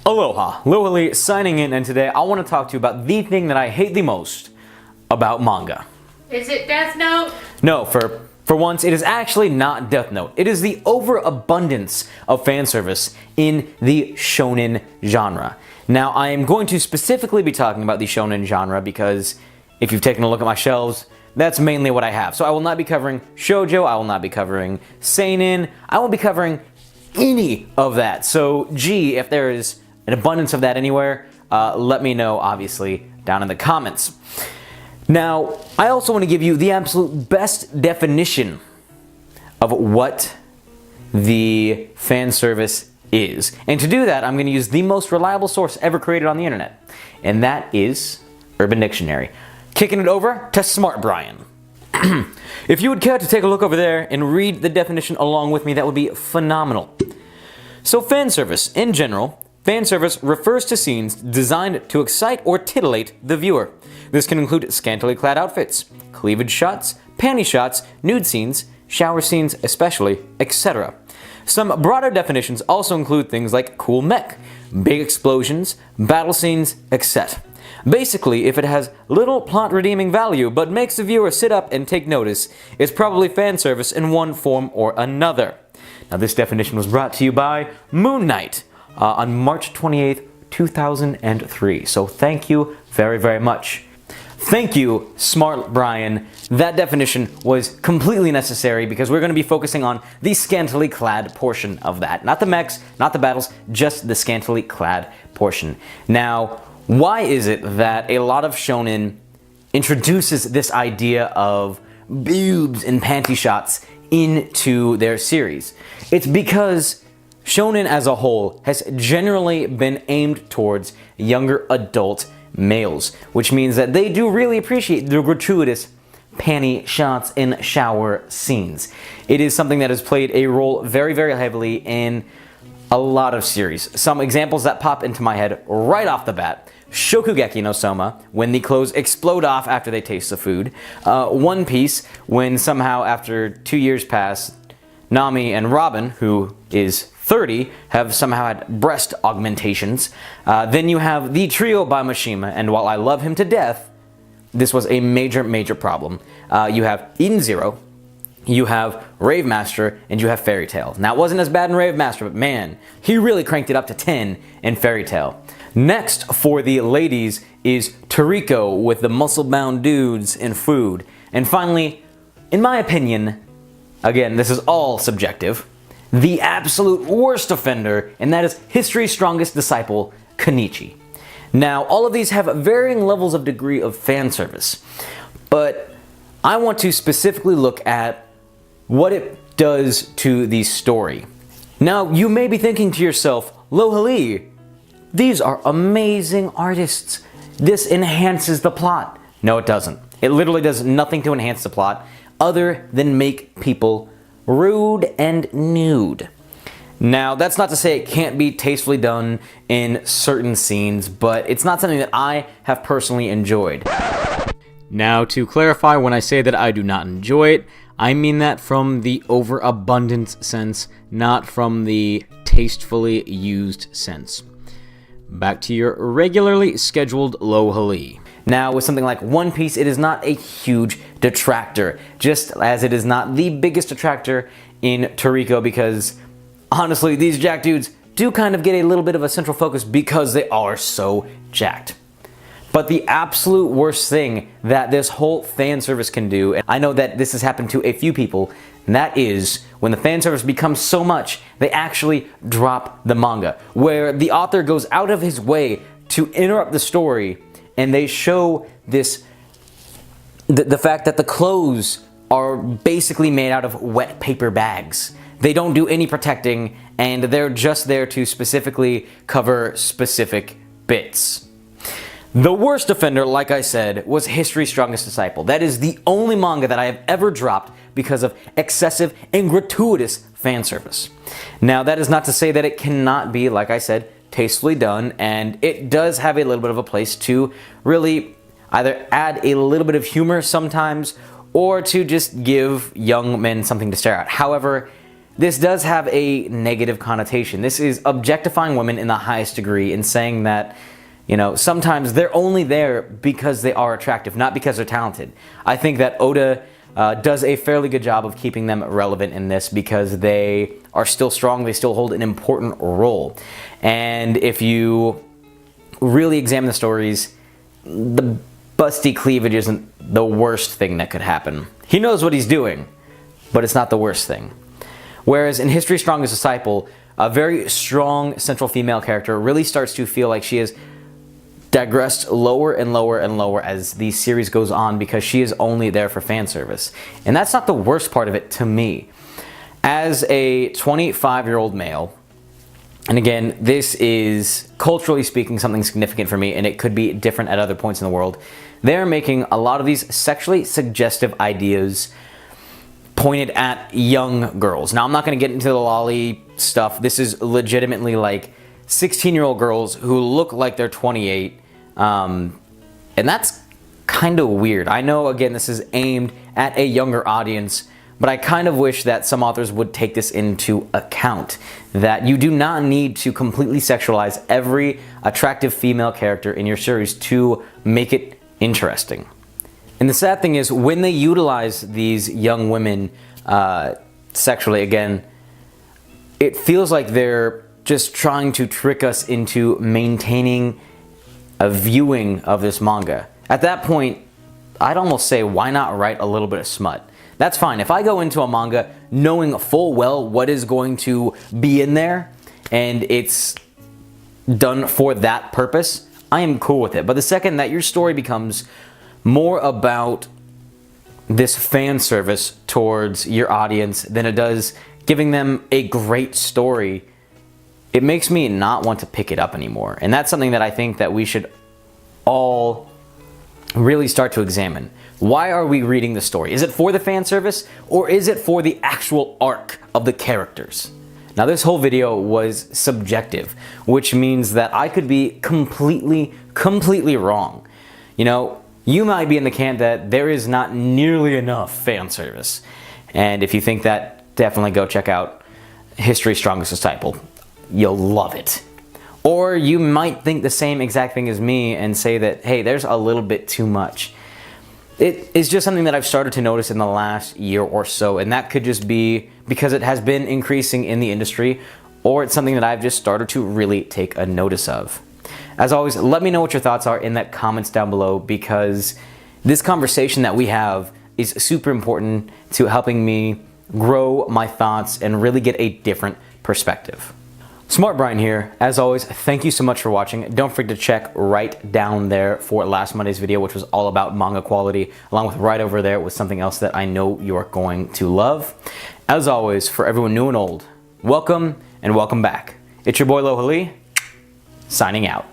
Aloha, Lohali signing in, and today I want to talk to you about the thing that I hate the most about manga. Is it Death Note? No, for once, it is actually not Death Note. It is the overabundance of fan service in the shonen genre. Now, I am going to specifically be talking about the shonen genre because if you've taken a look at my shelves, that's mainly what I have. So I will not be covering shoujo, I will not be covering seinen, I won't be covering any of that. So, gee, if there is an abundance of that anywhere, let me know, obviously, down in the comments. Now, I also want to give you the absolute best definition of what the fan service is. And to do that, I'm going to use the most reliable source ever created on the internet. And that is Urban Dictionary. Kicking it over to Smart Brian. If you would care to take a look over there and read the definition along with me, that would be phenomenal. So fan service, in general, fan service refers to scenes designed to excite or titillate the viewer. This can include scantily clad outfits, cleavage shots, panty shots, nude scenes, shower scenes especially, etc. Some broader definitions also include things like cool mech, big explosions, battle scenes, etc. Basically, if it has little plot redeeming value but makes the viewer sit up and take notice, it's probably fan service in one form or another. Now, this definition was brought to you by Moon Knight on March 28th, 2003. So thank you very, very much. Thank you, Smart Brian. That definition was completely necessary because we're going to be focusing on the scantily clad portion of that. Not the mechs, not the battles, just the scantily clad portion. Now, why is it that a lot of shonen introduces this idea of boobs and panty shots into their series? It's because shonen as a whole has generally been aimed towards younger adult males, which means that they do really appreciate the gratuitous panty shots and shower scenes. It is something that has played a role very, very heavily in a lot of series. Some examples that pop into my head right off the bat: Shokugeki no Soma, when the clothes explode off after they taste the food. One Piece, when somehow after 2 years pass, Nami and Robin, who is 30, have somehow had breast augmentations. Then you have the trio by Mishima, and while I love him to death, this was a major, major problem. You have Eden Zero, you have Rave Master, and you have Fairy Tail. Now, it wasn't as bad in Rave Master, but man, he really cranked it up to 10 in Fairy Tail. Next, for the ladies, is Toriko with the muscle-bound dudes and food. And finally, in my opinion, again, this is all subjective, the absolute worst offender, and that is History's Strongest Disciple, Kenichi. Now, all of these have varying levels of degree of fan service, but I want to specifically look at what it does to the story. Now, you may be thinking to yourself, Lohali, these are amazing artists. This enhances the plot. No, it doesn't. It literally does nothing to enhance the plot other than make people rude and nude. Now, that's not to say it can't be tastefully done in certain scenes, but it's not something that I have personally enjoyed. Now, to clarify, when I say that I do not enjoy it, I mean that from the overabundance sense, not from the tastefully used sense. Back to your regularly scheduled Lohali. Now, with something like One Piece, it is not a huge detractor, just as it is not the biggest detractor in Toriko, because honestly, these jacked dudes do kind of get a little bit of a central focus because they are so jacked. But the absolute worst thing that this whole fan service can do, and I know that this has happened to a few people, and that is when the fan service becomes so much, they actually drop the manga, where the author goes out of his way to interrupt the story, and they show this, the fact that the clothes are basically made out of wet paper bags. They don't do any protecting, and they're just there to specifically cover specific bits. The worst offender, like I said, was History's Strongest Disciple. That is the only manga that I have ever dropped because of excessive and gratuitous fan service. Now, that is not to say that it cannot be, like I said, tastefully done, and it does have a little bit of a place to really either add a little bit of humor sometimes, or to just give young men something to stare at. However, this does have a negative connotation. This is objectifying women in the highest degree and saying that, you know, sometimes they're only there because they are attractive, not because they're talented. I think that Oda does a fairly good job of keeping them relevant in this because they are still strong, they still hold an important role. And if you really examine the stories, the busty cleavage isn't the worst thing that could happen. He knows what he's doing, but it's not the worst thing. Whereas in History's Strongest Disciple, a very strong central female character really starts to feel like she is digressed lower and lower and lower as the series goes on because she is only there for fan service. And that's not the worst part of it to me. As a 25-year-old male, and again, this is culturally speaking something significant for me, and it could be different at other points in the world, they're making a lot of these sexually suggestive ideas pointed at young girls. Now, I'm not going to get into the Lohali stuff. This is legitimately like 16-year-old girls who look like they're 28, and that's kind of weird. I know, again, this is aimed at a younger audience, but I kind of wish that some authors would take this into account, that you do not need to completely sexualize every attractive female character in your series to make it interesting. And the sad thing is, when they utilize these young women sexually, again, it feels like they're just trying to trick us into maintaining a viewing of this manga. At that point, I'd almost say, why not write a little bit of smut? That's fine. If I go into a manga knowing full well what is going to be in there, and it's done for that purpose, I am cool with it. But the second that your story becomes more about this fan service towards your audience than it does giving them a great story, it makes me not want to pick it up anymore. And that's something that I think that we should all really start to examine. Why are we reading the story? Is it for the fan service, or is it for the actual arc of the characters? Now, this whole video was subjective, which means that I could be completely wrong. You know, you might be in the camp that there is not nearly enough fan service. And if you think that, definitely go check out History's Strongest Disciple. You'll love it. Or you might think the same exact thing as me and say that, hey, there's a little bit too much. It is just something that I've started to notice in the last year or so, and that could just be because it has been increasing in the industry, or it's something that I've just started to really take a notice of. As always, let me know what your thoughts are in the comments down below, because this conversation that we have is super important to helping me grow my thoughts and really get a different perspective. Smart Brian here. As always, thank you so much for watching. Don't forget to check right down there for last Monday's video, which was all about manga quality, along with right over there with something else that I know you're going to love. As always, for everyone new and old, welcome and welcome back. It's your boy Lohali, signing out.